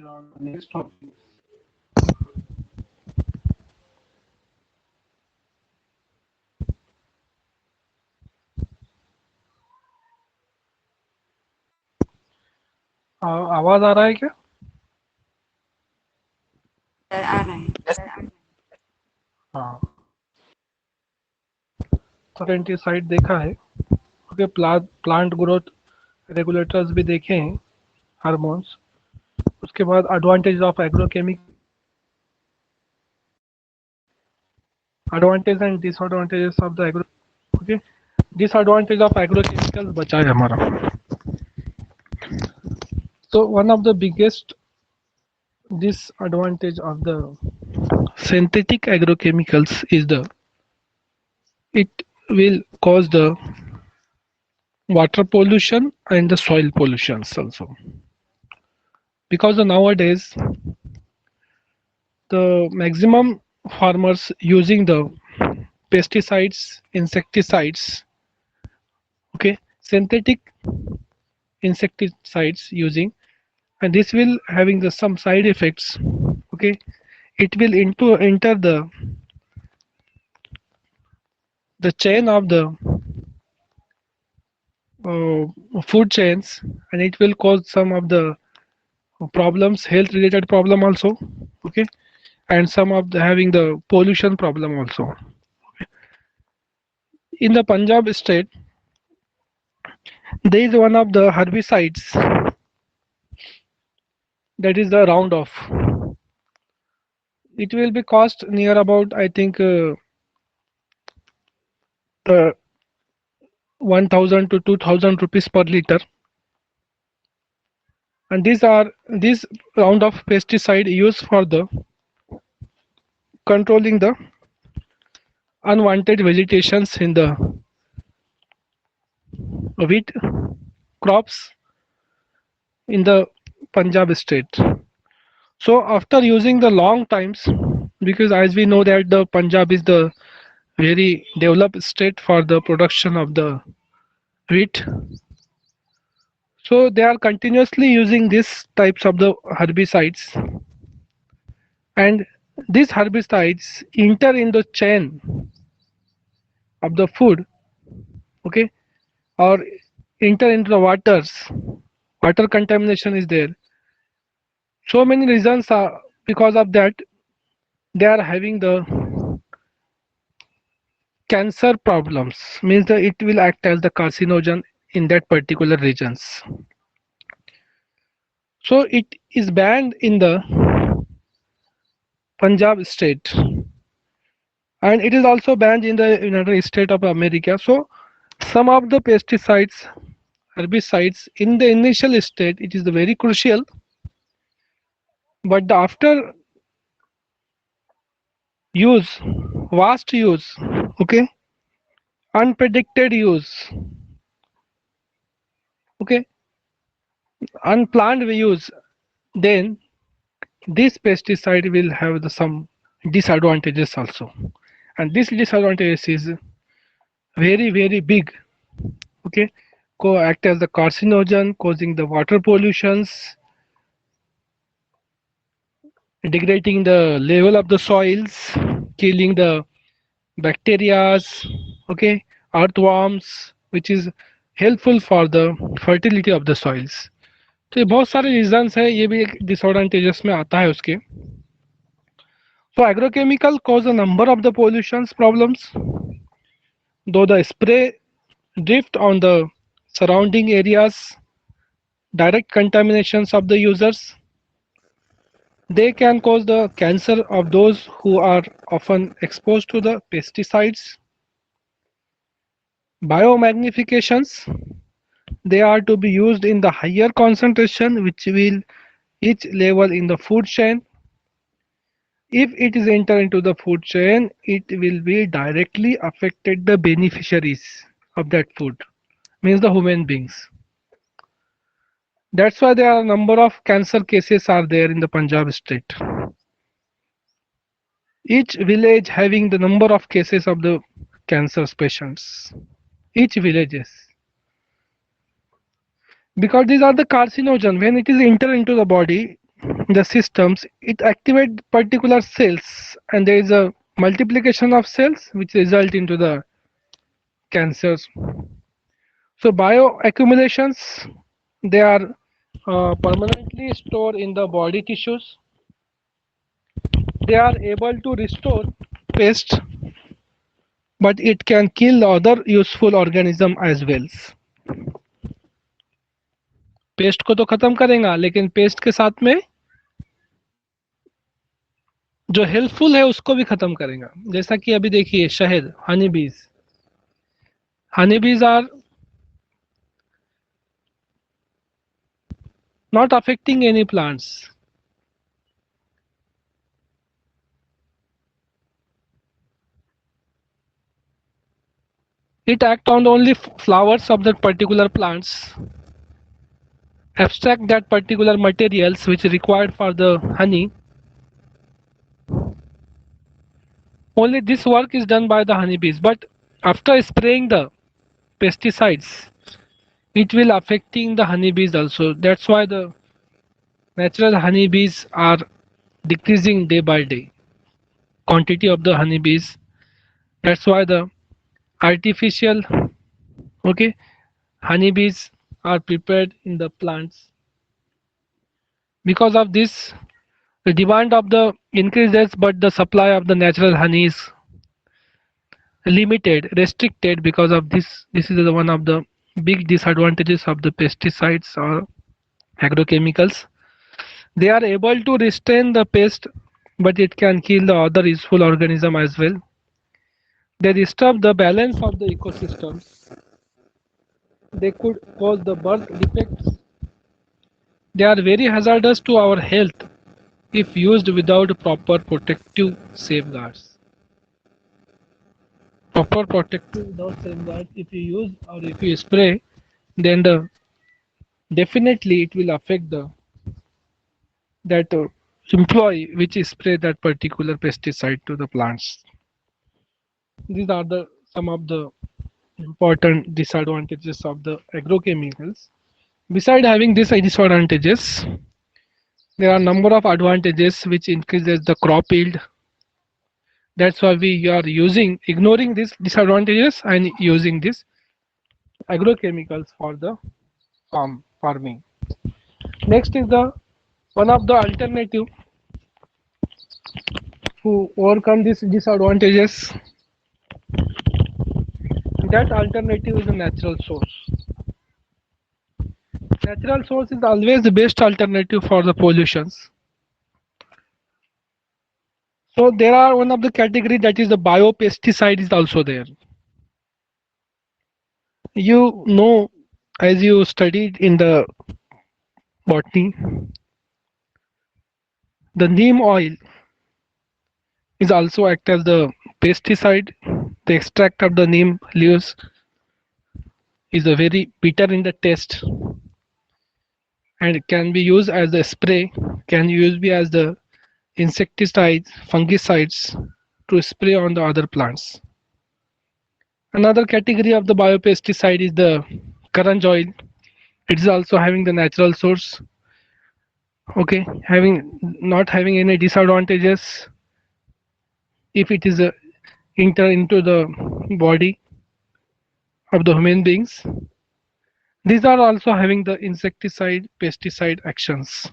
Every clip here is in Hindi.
on the next topic. आवाज आ रहा है क्या? सर आ रहा है। हाँ, साइड देखा है। ओके, प्लांट ग्रोथ रेगुलेटर्स भी देखे हैं, हार्मोन्स। उसके बाद advantage of agrochemic, advantage and disadvantages of the agro. Okay, disadvantage of agrochemicals बचा है हमारा। So one of the biggest disadvantage of the synthetic agrochemicals is the it will cause the water pollution and the soil pollutions also, because nowadays the maximum farmers using the pesticides, insecticides, okay, synthetic insecticides using, and this will having the some side effects. Okay, it will enter the chain of the food chains, and it will cause some of the problems, health related problem also. Okay, and some of the having the pollution problem also. In the Punjab state, there is one of the herbicides, that is the Roundup. It will be cost near about, I think, the 1000 to 2000 rupees per liter. And these round of pesticide used for the controlling the unwanted vegetations in the wheat crops in the Punjab state. So after using the long times, because as we know that the Punjab is the very developed state for the production of the wheat, so they are continuously using these types of the herbicides, and these herbicides enter in the chain of the food, okay, or enter into the waters. Water contamination is there. So many reasons are because of that they are having the cancer problems, means that it will act as the carcinogen in that particular regions. So it is banned in the Punjab state, and it is also banned in the United States of America. So some of the pesticides, herbicides in the initial state, it is very crucial, but after use, vast use, okay, unpredicted use, okay, unplanned use, then this pesticide will have some disadvantages also, and this disadvantages is very big. Okay, act as the carcinogen, causing the water pollutions, degrading the level of the soils, killing the bacterias, okay, earthworms, which is helpful for the fertility of the soils. तो ये बहुत सारे रीजंस है, ये भी एक डिसएडवांटेजेस में आता है उसके. So agrochemical cause a number of the pollutions problems, though the spray drift on the surrounding areas, direct contaminations of the users, they can cause the cancer of those who are often exposed to the pesticides. Biomagnifications, they are to be used in the higher concentration which will each level in the food chain. If it is enter into the food chain, it will be directly affected the beneficiaries of that food, means the human beings. That's why there are a number of cancer cases are there in the Punjab state. Each village having the number of cases of the cancer patients. Each villages. Because these are the carcinogen. When it is enter into the body, the systems, it activates particular cells, and there is a multiplication of cells which result into the cancers. So bioaccumulations, they are permanently stored in the body tissues. They are able to restore pest, but it can kill other useful organism as well. Paste को तो खत्म करेगा, लेकिन पेस्ट के साथ में जो हेल्पफुल है उसको भी खत्म करेगा. जैसा कि अभी देखिए शहद, हनी बीज. Honey bees are not affecting any plants. It acts on only flowers of that particular plants, abstract that particular materials which is required for the honey. Only this work is done by the honeybees, but after spraying the pesticides, it will affecting the honeybees also. That's why the natural honeybees are decreasing day by day, quantity of the honeybees. That's why the artificial, okay, honeybees are prepared in the plants. Because of this, the demand of the increases, but the supply of the natural honey is limited, restricted. Because of this is the one of the big disadvantages of the pesticides or agrochemicals. They are able to restrain the pest, but it can kill the other useful organism as well. They disturb the balance of the ecosystem. They could cause the birth defects. They are very hazardous to our health if used without proper protective safeguards. Proper protective without safeguards, if you use or if you spray, then definitely it will affect the that employee which spray that particular pesticide to the plants. These are the some of the important disadvantages of the agrochemicals. Besides having these disadvantages, there are number of advantages which increases the crop yield. That's why we are ignoring these disadvantages and using these agrochemicals for the farming. Next is the one of the alternative to overcome these disadvantages. That alternative is a natural source. Natural source is always the best alternative for the pollutions. So there are one of the category, that is the biopesticide is also there. You know, as you studied in the botany, the neem oil is also act as the pesticide. The extract of the neem leaves is a very bitter in the taste and can be used as a spray, can be as the insecticides, fungicides to spray on the other plants. Another category of the biopesticide is the Karanj oil. It is also having the natural source. Okay, not having any disadvantages if it is enter into the body of the human beings. These are also having the insecticide, pesticide actions.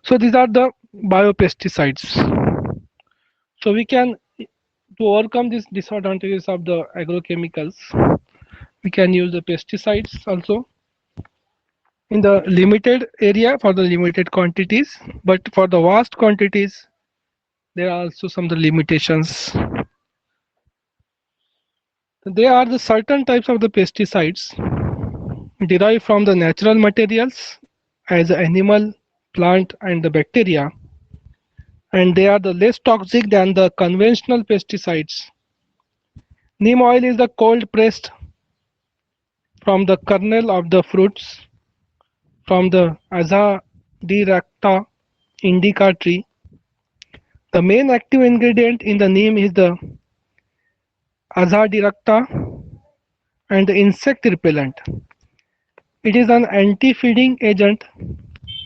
So these are the biopesticides. So we can, to overcome these disadvantages of the agrochemicals, we can use the pesticides also in the limited area for the limited quantities, but for the vast quantities, there are also some of the limitations. There are the certain types of the pesticides derived from the natural materials as animal, plant, and the bacteria, and they are the less toxic than the conventional pesticides. Neem oil is the cold pressed from the kernel of the fruits from the Azadirachta indica tree. The main active ingredient in the neem is the Azadirachta and the insect repellent. It is an anti-feeding agent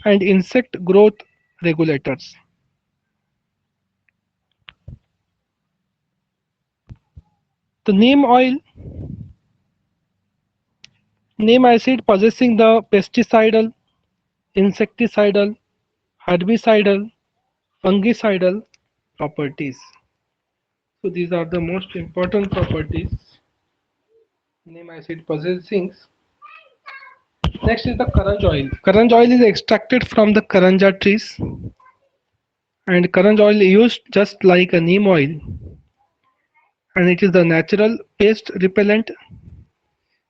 and insect growth regulators. The neem acid possessing the pesticidal, insecticidal, herbicidal, fungicidal properties. So these are the most important properties neem acid possessing. Next is the Karanj oil. Karanj oil is extracted from the Karanja trees, and Karanj oil is used just like a neem oil, and it is the natural pest repellent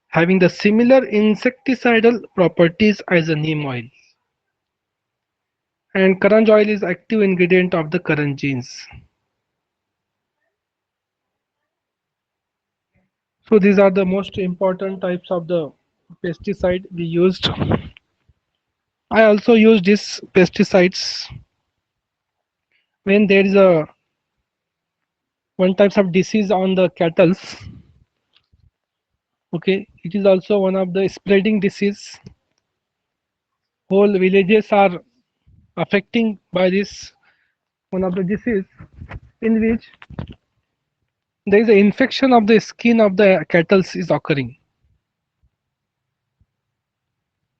having the similar insecticidal properties as a neem oil. And Karanj oil is active ingredient of the Karanjins. So these are the most important types of the pesticide we used. I also use these pesticides when there is a one types of disease on the cattle. Okay, it is also one of the spreading disease. Whole villages are affecting by this one of the disease in which there is an infection of the skin of the cattle is occurring,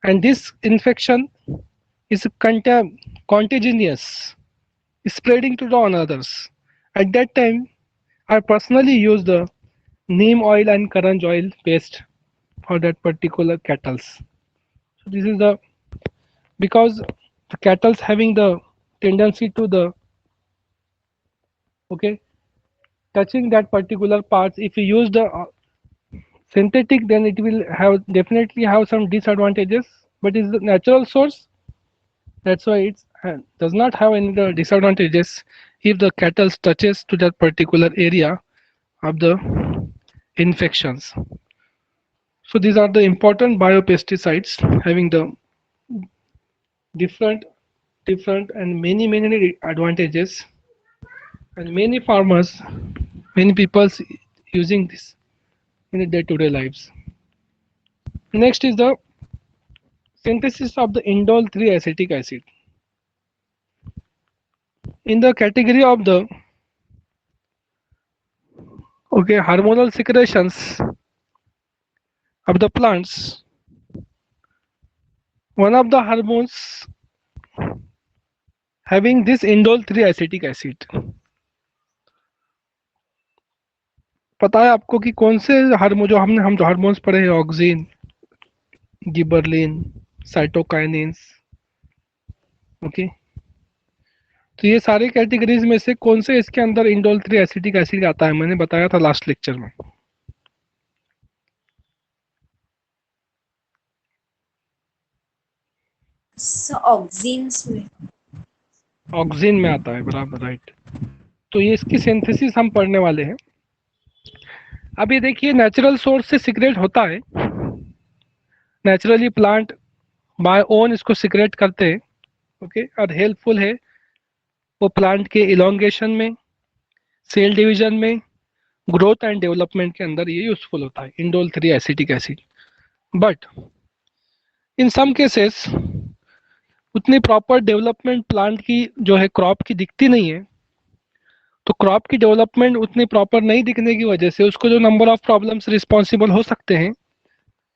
and this infection is contagious, spreading to the others. At that time, I personally use the neem oil and karanj oil paste for that particular cattle. So this is the because the cattle's having the tendency to the okay touching that particular parts. If you use the synthetic, then it will have definitely have some disadvantages, but it's the natural source. That's why it does not have any disadvantages if the cattle touches to that particular area of the infections. So these are the important biopesticides having the different and many advantages, and many farmers, many people using this in their day-to-day lives. Next is the synthesis of the indole 3 acetic acid. In the category of the hormonal secretions of the plants, one of the hormones having this indole 3 acetic acid. पता है आपको कि कौन से हार्मोन जो हम जो हार्मोन्स पढ़े हैं, ऑक्सिन, गिबरलिन, साइटोकाइनिन्स, ओके, तो ये सारे कैटेगरीज में से कौन से इसके अंदर इंडोल 3 एसिटिक एसिड आता है, मैंने बताया था लास्ट लेक्चर में। ऑक्सिन में आता है, बराबर, राइट। तो ये इसकी सिंथेसिस हम पढ़ने वाले हैं। अब ये देखिए नेचुरल सोर्स से सिक्रेट होता है, नेचुरली प्लांट बाय ओन इसको सिक्रेट करते हैं, ओके, और हेल्पफुल है वो प्लांट के इलोंगेशन में, सेल डिवीजन में, ग्रोथ एंड डेवलपमेंट के अंदर ये यूजफुल होता है indole 3 acetic acid. But in some cases उतनी प्रॉपर डेवलपमेंट प्लांट की जो है क्रॉप की दिखती नहीं है, तो क्रॉप की डेवलपमेंट उतनी प्रॉपर नहीं दिखने की वजह से उसको जो नंबर ऑफ प्रॉब्लम्स रिस्पॉन्सिबल हो सकते हैं,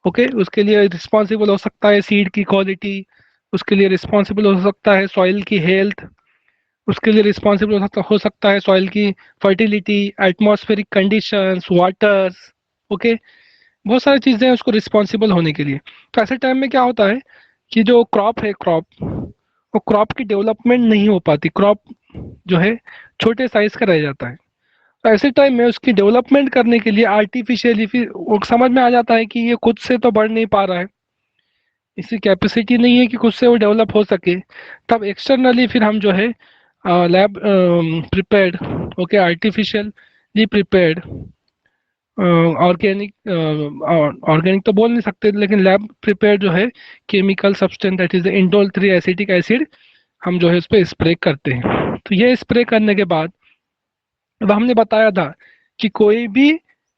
ओके, उसके लिए रिस्पॉन्सिबल हो सकता है सीड की क्वालिटी, उसके लिए रिस्पॉन्सिबल हो सकता है सॉइल की हेल्थ, उसके लिए रिस्पॉन्सिबल हो सकता है सॉइल की fertility, atmospheric conditions, waters, okay, बहुत सारी चीज़ें हैं उसको रिस्पॉन्सिबल होने के लिए। तो ऐसे टाइम में क्या होता है कि जो क्रॉप है वो क्रॉप की डेवलपमेंट नहीं हो पाती, क्रॉप जो है छोटे साइज का रह जाता है। तो ऐसे टाइम में उसकी डेवलपमेंट करने के लिए आर्टिफिशियली फिर वो समझ में आ जाता है कि ये खुद से तो बढ़ नहीं पा रहा है, इसकी कैपेसिटी नहीं है कि खुद से वो डेवलप हो सके, तब एक्सटर्नली फिर हम जो है lab prepared, okay, artificially prepared organic तो बोल नहीं सकते, लेकिन लैब प्रिपेयर जो है chemical substance that is indole 3 acetic acid हम जो है उस पर स्प्रे करते हैं। तो ये स्प्रे करने के बाद अब हमने बताया था कि कोई भी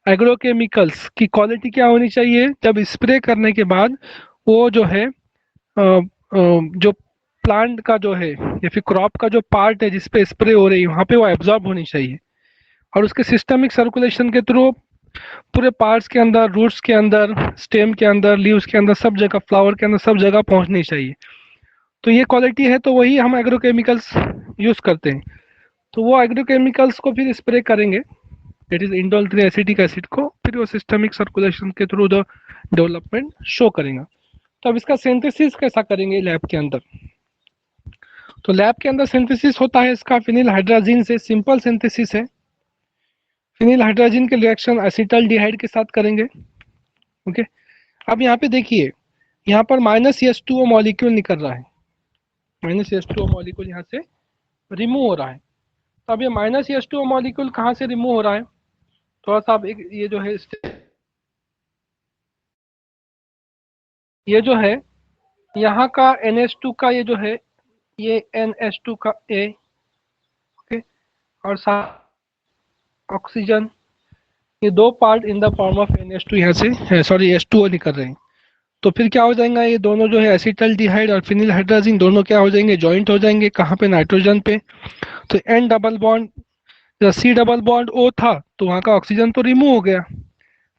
एग्रोकेमिकल्स की क्वालिटी क्या होनी चाहिए, जब स्प्रे करने के बाद वो जो है जो प्लांट का जो है या फिर क्रॉप का जो पार्ट है जिसपे स्प्रे हो रही है वहाँ पे वो एब्जॉर्ब होनी चाहिए, और उसके सिस्टमिक सर्कुलेशन के थ्रू पूरे पार्ट्स के अंदर, रूट्स के अंदर, स्टेम के अंदर, लीव्स के अंदर, सब जगह, फ्लावर के अंदर, सब जगह पहुंचनी चाहिए। तो ये क्वालिटी है, तो वही हम एग्रोकेमिकल्स यूज करते हैं। तो वो एग्रोकेमिकल्स को फिर स्प्रे करेंगे, that is indole 3 acetic acid को, फिर वो सिस्टमिक सर्कुलेशन के थ्रू द डेवलपमेंट शो करेगा। तो अब इसका सिंथेसिस कैसा करेंगे लैब के अंदर? तो लैब के अंदर सिंथेसिस होता है इसका फिनिल हाइड्राजीन से, सिंपल सिंथेसिस है। फिनिल हाइड्राजीन के रिएक्शन एसिटल्डिहाइड के साथ करेंगे। ओके, अब यहाँ पे देखिए, यहाँ पर -H2O मॉलिक्यूल निकल रहा है, -H2O मॉलिक्यूल यहाँ से रिमूव हो रहा है। तो अब ये -H2O मॉलिक्यूल कहाँ से रिमूव हो रहा है? थोड़ा सा आप एक ये जो है, ये जो है यहाँ का NH2 का ये जो है, ये NH2 का A, ओके, और साथ ऑक्सीजन, ये दो part in the form of NH2 यहाँ से, सॉरी H2O निकल रहे हैं। तो फिर क्या हो जाएगा, ये दोनों जो है एसिटल्डिहाइड और फिनिल हाइड्राजीन दोनों क्या हो जाएंगे, जॉइंट हो जाएंगे। कहाँ पे? नाइट्रोजन पे। तो N डबल बॉन्ड या C डबल बॉन्ड O था, तो वहाँ का ऑक्सीजन तो रिमूव हो गया,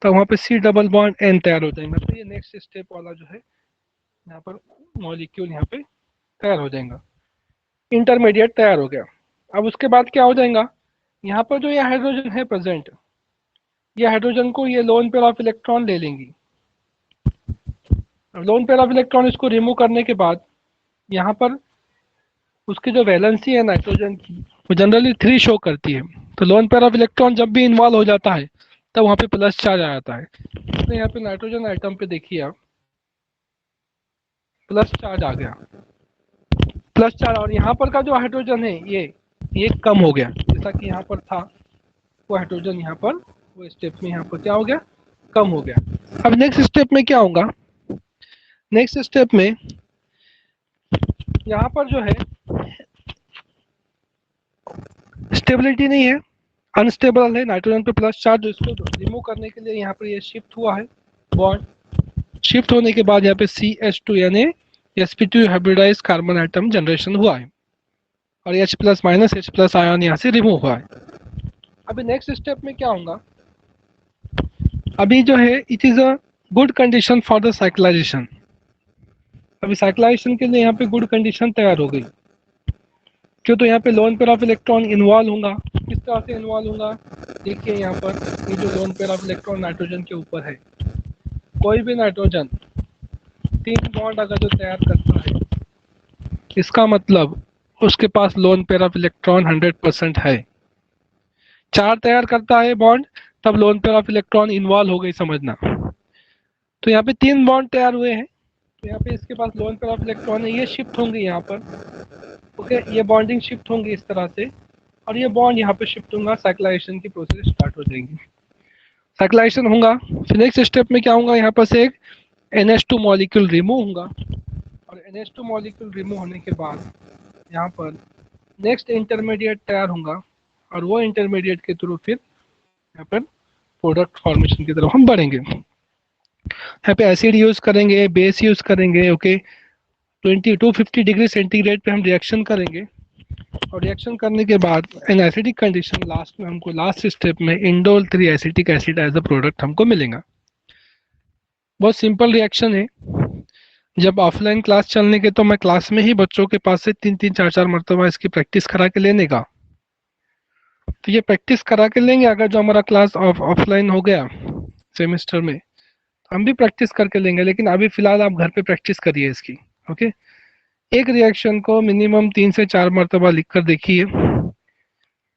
तो वहाँ पे C डबल बॉन्ड N तैयार हो जाएगा। तो ये नेक्स्ट स्टेप वाला जो है यहाँ पर मॉलिक्यूल यहाँ पे तैयार हो जाएगा, इंटरमीडिएट तैयार हो गया। अब उसके बाद क्या हो जाएगा, यहाँ पर जो ये हाइड्रोजन है प्रेजेंट, ये हाइड्रोजन को ये लोन पेयर ऑफ इलेक्ट्रॉन ले लेंगी। अब लोन पेयर ऑफ इलेक्ट्रॉन इसको रिमूव करने के बाद यहाँ पर उसकी जो वैलेंसी है नाइट्रोजन की, वो जनरली 3 शो करती है। तो लोन पेयर ऑफ इलेक्ट्रॉन जब भी इन्वॉल्व हो जाता है तब वहाँ पे प्लस चार्ज आ जाता है। तो यहाँ पे नाइट्रोजन आइटम पे देखिए आप, प्लस चार्ज आ गया, प्लस चार्ज। और यहाँ पर का जो हाइड्रोजन है ये कम हो गया, जैसा कि यहाँ पर था वो हाइड्रोजन, यहाँ पर वो स्टेप में यहाँ पर क्या हो गया, कम हो गया। अब नेक्स्ट स्टेप में क्या होगा, नेक्स्ट स्टेप में यहाँ पर जो है स्टेबिलिटी नहीं है, अनस्टेबल है, नाइट्रोजन पे प्लस चार्ज, इसको रिमूव करने के लिए यहाँ पर ये शिफ्ट हुआ है बॉन्ड। शिफ्ट होने के बाद यहाँ पे CH2 यानी sp2 hybridise carbon atom generation हुआ है, और H plus minus H plus ion यहाँ से रिमूव हुआ है। अभी नेक्स्ट स्टेप में क्या होगा, अभी जो है it is a good condition for the cyclisation. अभी साइक्लाइजेशन के लिए यहाँ पे गुड कंडीशन तैयार हो गई, क्यों? तो यहाँ पे loan pair of electron involve होगा। किस तरह से इन्वॉल्व होगा, देखिए यहाँ पर ये जो loan pair of electron nitrogen के ऊपर है, कोई भी नाइट्रोजन 3 बॉन्ड अगर जो तैयार करता है, इसका मतलब उसके पास लोन पेयर ऑफ इलेक्ट्रॉन 100% है। 4 तैयार करता है बॉन्ड, तब loan pair of electron involve हो गई, समझना। तो यहाँ पे 3 बॉन्ड तैयार हुए हैं, तो यहाँ पे इसके पास लोन पेयर ऑफ इलेक्ट्रॉन है, ये शिफ्ट होंगे यहाँ पर, ओके, ये बॉन्डिंग शिफ्ट होंगी इस तरह से, और ये बॉन्ड यहाँ पे शिफ्ट होगा, साइक्लाइजेशन की प्रोसेस स्टार्ट हो जाएगी। साइक्लाइजेशन होगा, फिर नेक्स्ट स्टेप में क्या होगा, यहाँ पर से एक NH2 मॉलिक्यूल रिमूव होगा, और NH2 मॉलिक्यूल रिमूव होने के बाद यहाँ पर नेक्स्ट इंटरमीडिएट तैयार होगा, और वो इंटरमीडिएट के थ्रू फिर यहाँ पर प्रोडक्ट फॉर्मेशन की तरफ हम बढ़ेंगे। यहाँ पे एसिड यूज करेंगे, बेस यूज करेंगे, ओके। 250 डिग्री सेंटीग्रेड पे हम रिएक्शन करेंगे, और रिएक्शन करने के बाद इन एसिडिक कंडीशन लास्ट में हमको लास्ट स्टेप में indole 3 acetic acid as a product हमको मिलेगा। बहुत सिंपल रिएक्शन है। जब ऑफलाइन क्लास चलने के तो मैं क्लास में ही बच्चों के पास से 3-3 4-4 मरतबा इसकी प्रैक्टिस करा के लेने का। तो ये प्रैक्टिस करा के लेंगे, अगर जो हमारा क्लास ऑफलाइन हो गया सेमेस्टर में, हम भी प्रैक्टिस करके लेंगे, लेकिन अभी फिलहाल आप घर पे प्रैक्टिस करिए इसकी, ओके। एक रिएक्शन को मिनिमम 3 से 4 मरतबा लिख कर देखिए,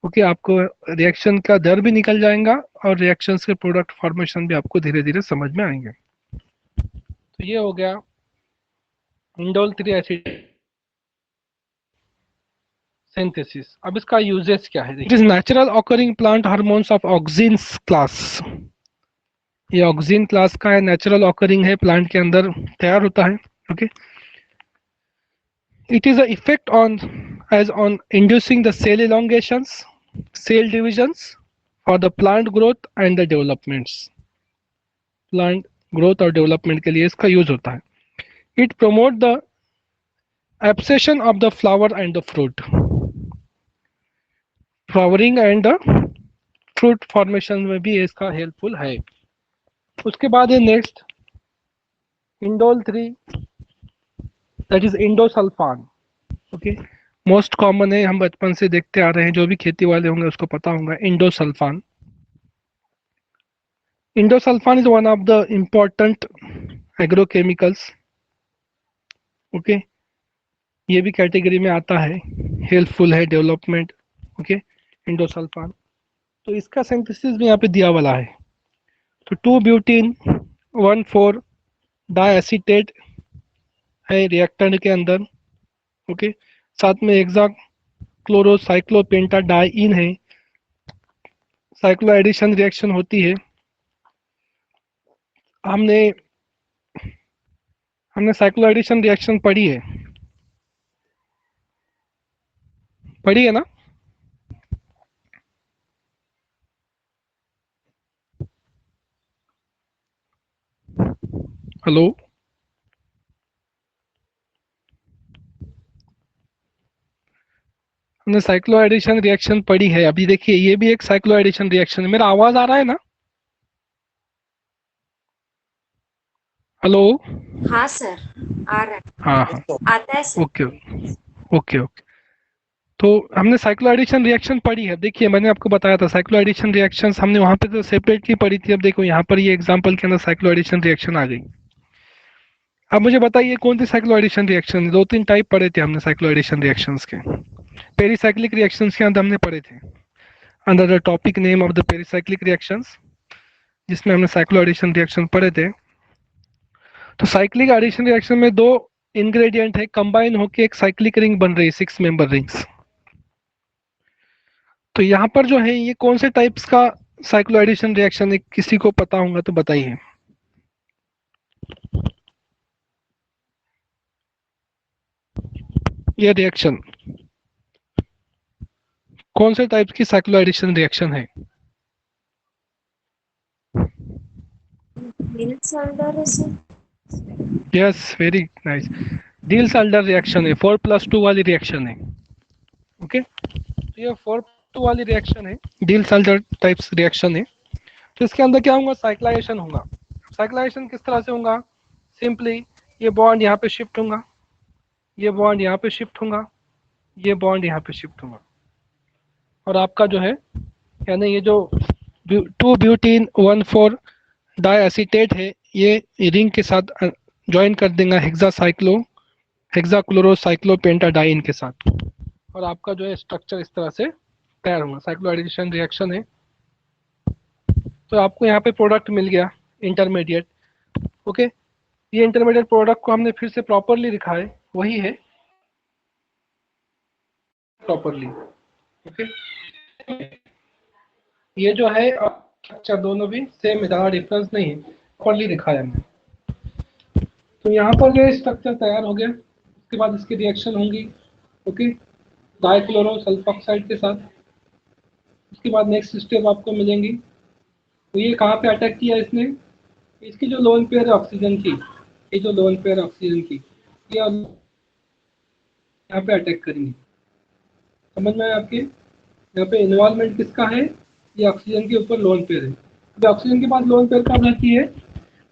ओके। आपको रिएक्शन का दर भी निकल जाएगा, और रिएक्शन के प्रोडक्ट फॉर्मेशन भी आपको धीरे धीरे समझ में आएंगे। तो ये हो गया इंडोल 3 एसिड सिंथेसिस। अब इसका यूजेस क्या है, it is natural occurring plant hormones of auxins class. ये ऑक्सिन क्लास का है, नेचुरल ऑकरिंग है, प्लांट के अंदर तैयार होता है, okay. It is a effect on as on inducing the cell elongations, cell divisions for the plant growth and the developments. Plant growth और development के लिए इसका यूज होता है। It promote the abscission of the flower and the fruit, flowering and the fruit formation में भी इसका हेल्पफुल है। उसके बाद है next indole 3, that is endosulfan. Okay, most common है, हम बचपन से देखते आ रहे हैं, जो भी खेती वाले होंगे उसको पता होगा endosulfan. Endosulfan is one of the important agrochemicals. Okay, ये भी कैटेगरी में आता है, हेल्पफुल है डेवलपमेंट। ओके, इंडोसल्फान, तो इसका सिंथेसिस भी यहाँ पे दिया वाला है। तो 2 ब्यूटीन 1,4 डाइएसीटेट है रिएक्टेंट के अंदर। ओके, साथ में हेक्सा क्लोरोसाइक्लोपेंटाडाइन है, साइक्लो एडिशन रिएक्शन होती है। हमने हमने साइक्लो एडिशन रिएक्शन पढ़ी है ना? हेलो, हमने साइक्लो एडिशन रिएक्शन पढ़ी है। अभी देखिए, ये भी एक साइक्लो एडिशन रिएक्शन है। मेरा आवाज आ रहा है ना? हेलो। हाँ सर, आ रहा हाँ है, हाँ, आता है सर। Okay okay okay. तो हमने साइक्लो एडिशन रिएक्शन पढ़ी है। देखिए, मैंने आपको बताया था साइक्लो एडिशन रिएक्शंस हमने वहां पे तो सेपरेटली पढ़ी थी। अब देखो यहाँ पर ये एग्जांपल के अंदर साइक्लो एडिशन रिएक्शन आ गई। अब मुझे बताइए कौन सी साइक्लो एडिशन रिएक्शन? दो तीन टाइप पढ़े थे हमने साइक्लो एडिशन रिएक्शंस के। पेरीसाइक्लिक रिएक्शंस के अंदर हमने पढ़े थे, under the topic name of the pericyclic reactions, जिसमें हमने साइक्लो एडिशन रिएक्शन पढ़े थे। तो साइक्लिक एडिशन रिएक्शन में दो इंग्रेडिएंट है, कंबाइन होकर एक साइक्लिक रिंग बन रही है, 6 मेंबर रिंग्स। तो यहाँ पर जो है ये कौन से टाइप्स का साइक्लो एडिशन रिएक्शन है? किसी को पता होगा तो बताइए। ये रिएक्शन कौन से टाइप की साइक्लो एडिशन रिएक्शन है? मिल्स अंडर है sir. Yes, very nice. Deals alder reaction है, 4+2 वाली रिएक्शन है। ओके, तो ये 4+2 वाली रिएक्शन है, डील्स अल्डर टाइप्स रिएक्शन है। तो इसके अंदर क्या होगा? साइक्लाइजेशन होगा। साइक्लाइजेशन किस तरह से होगा? सिंपली ये बॉन्ड यहाँ पे शिफ्ट होगा, ये बॉन्ड यहाँ पे शिफ्ट होगा, ये बॉन्ड यहाँ पे शिफ्ट होगा, और आपका जो है, यानी ये जो 2 ब्यूटीन 1,4 डाइएसीटेट है, ये रिंग के साथ ज्वाइन कर देगा हेक्साक्लोरोसाइक्लोपेंटाडाइन के साथ, और आपका जो है स्ट्रक्चर इस तरह से तैयार होगा। साइक्लो एडिशन रिएक्शन है। तो आपको यहाँ पे प्रोडक्ट मिल गया इंटरमीडिएट। ओके, ये इंटरमीडिएट प्रोडक्ट को हमने फिर से प्रॉपरली लिखा है, वही है प्रॉपरली। ओके, ये जो है स्ट्रक्चर दोनों भी सेम है, ज़्यादा डिफरेंस नहीं है, प्रॉपरली लिखा है हमने। तो यहाँ पर जो स्ट्रक्चर तैयार हो गया, उसके बाद इसकी रिएक्शन होंगी। ओके, डाइक्लोरो सल्फॉक्साइड के साथ। उसके बाद नेक्स्ट स्टेप आपको मिलेंगी। तो ये कहाँ पे अटैक किया इसने? इसकी जो लोन पेयर है ऑक्सीजन की, ये जो लोन पेयर ऑक्सीजन की, ये यहाँ पे अटैक करेंगी। समझ में आया आपके? यहाँ पे इन्वॉल्वमेंट किसका है? ये ऑक्सीजन के ऊपर लोन पेयर है। अब ऑक्सीजन के पास लोन पेयर कब रहती है?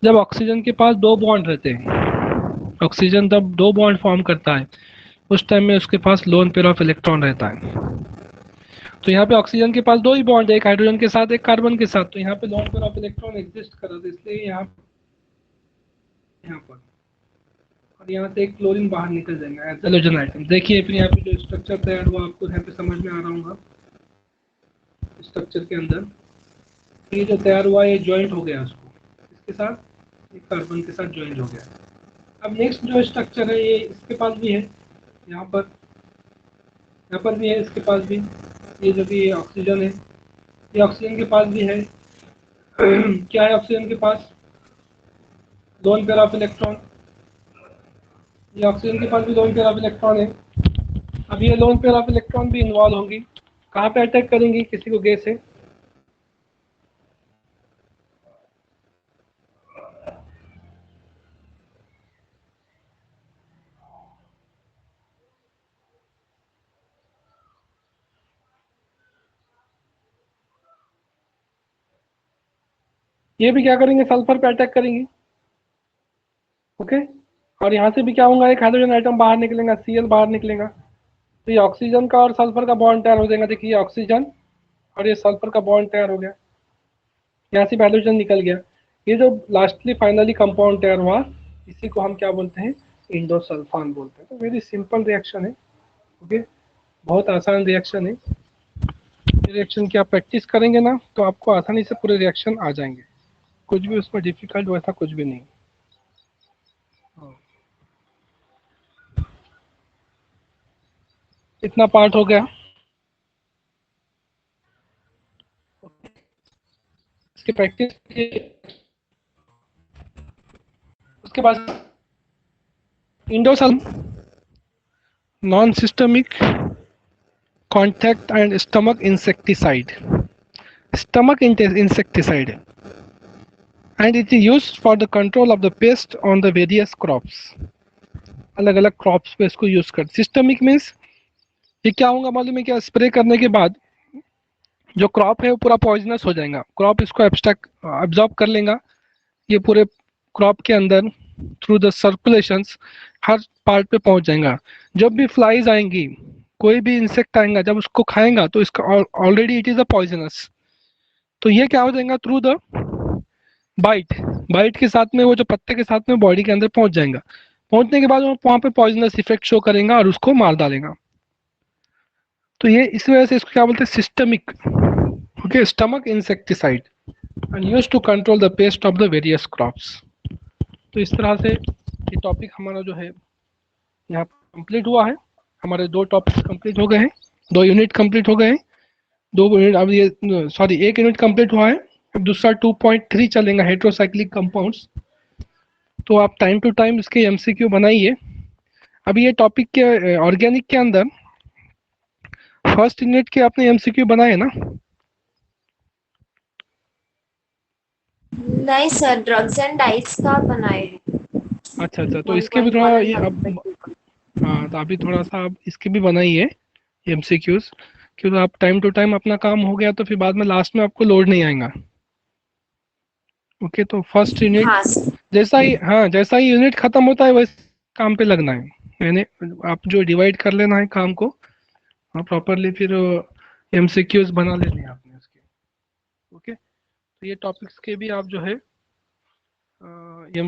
जब ऑक्सीजन के पास दो बॉन्ड रहते हैं। ऑक्सीजन जब दो बॉन्ड फॉर्म करता है, उस टाइम में उसके पास लोन पेयर ऑफ इलेक्ट्रॉन रहता है। तो यहाँ पे ऑक्सीजन के पास दो ही बॉन्ड है, एक हाइड्रोजन के साथ, एक कार्बन के साथ। तो यहाँ पे loan pair of electron exist कर रहा था, इसलिए यहाँ पर, और यहाँ से एक क्लोरीन बाहर निकल जाएगा एज हेलोजन आइटम। देखिए फिर यहाँ पे जो स्ट्रक्चर तैयार हुआ, आपको यहाँ पे समझ में आ रहा होगा स्ट्रक्चर के अंदर। ये जो तैयार हुआ, ये ज्वाइंट हो गया उसको इसके साथ, एक कार्बन के साथ ज्वाइंट हो गया। अब नेक्स्ट जो स्ट्रक्चर है, ये इसके पास भी है, यहाँ पर, यहाँ पर भी है, इसके पास भी। ये जो भी ऑक्सीजन है, ये ऑक्सीजन के पास भी है। क्या है ऑक्सीजन के पास? Lone pair of electron. ये ऑक्सीजन के पास भी लोन पेयर ऑफ इलेक्ट्रॉन है। अब ये लोन पेयर ऑफ इलेक्ट्रॉन भी इन्वॉल्व होंगी। कहाँ पे अटैक करेंगी? किसी को गैस है? ये भी क्या करेंगे, सल्फर पे अटैक करेंगी। ओके, और यहाँ से भी क्या होगा, एक हाइड्रोजन आइटम बाहर निकलेगा, Cl बाहर निकलेगा, तो ये ऑक्सीजन का और सल्फर का बॉन्ड तैयार हो जाएगा। देखिए ऑक्सीजन और ये सल्फर का बॉन्ड तैयार हो गया, यहाँ से हाइड्रोजन निकल गया। ये जो लास्टली फाइनली कंपाउंड तैयार हुआ, इसी को हम क्या बोलते हैं, इंडोसल्फान बोलते हैं। तो वेरी सिंपल रिएक्शन है। ओके, बहुत आसान रिएक्शन है। रिएक्शन की आप प्रैक्टिस करेंगे ना, तो आपको आसानी से पूरे रिएक्शन आ जाएंगे, कुछ भी उसमें डिफिकल्ट वैसा कुछ भी नहीं। इतना पार्ट हो गया। इसकी प्रैक्टिस, उसके बाद endosulfan non systemic contact and stomach insecticide, stomach insecticide, and it is used for the control of the pest on the various crops। अलग अलग क्रॉप्स पे इसको यूज कर। सिस्टमिक मीन्स ये क्या होगा मालूम है क्या, स्प्रे करने के बाद जो क्रॉप है वो पूरा पॉइजनस हो जाएगा, क्रॉप इसको एब्स्ट्रैक्ट अब्जॉर्ब कर लेगा, ये पूरे क्रॉप के अंदर through the circulations her part पे पहुंच जाएगा। जब भी फ्लाइज आएंगी, कोई भी इंसेक्ट आएगा, जब उसको खाएगा तो इसका already it is a poisonous, तो ये क्या हो जाएगा, थ्रू द बाइट, बाइट के साथ में वो जो पत्ते के साथ में बॉडी के अंदर पहुंच जाएगा। पहुंचने के बाद वो वहां पे पॉइजनस इफेक्ट शो करेगा और उसको मार डालेगा। तो ये इस वजह से इसको क्या बोलते हैं, systemic. Okay, stomach insecticide and use to control the pest of the various crops. तो इस तरह से ये टॉपिक हमारा जो है यहाँ कंप्लीट हुआ है। हमारे 2 टॉपिक कंप्लीट हो गए हैं, 2 यूनिट कंप्लीट हो गए हैं। 2 यूनिट अब ये सॉरी 1 यूनिट कंप्लीट हुआ है, अब दूसरा 2.3 चलेगा, हेट्रोसाइक्लिक कंपाउंड्स। तो आप टाइम टू टाइम इसके एमसीक्यू बनाइए। अभी ये टॉपिक के ऑर्गेनिक के अंदर फर्स्ट यूनिट के आपने एमसीक्यू बनाए ना? नहीं सर, ड्रग्स एंड डाइट्स का बनाए हैं। अच्छा अच्छा, तो इसके भी 1.1 थोड़ा and ये अब 1.2 हाँ, तो अभी थोड़ा सा आप इसके भी बनाइए एमसीक्यूज, क्योंकि आप टाइम टू टाइम अपना काम हो गया तो फिर बाद में लास्ट में आपको लोड नहीं आएगा। ओके, तो फर्स्ट यूनिट हाँ सर। जैसा ही, हाँ जैसा ही यूनिट खत्म होता है वैसे काम पे लगना है। मैंने आप जो डिवाइड कर लेना है काम को, हाँ प्रॉपरली, फिर एमसीक्यूज बना लेने हैं आपने उसके। ओके, तो ये टॉपिक्स के भी आप जो है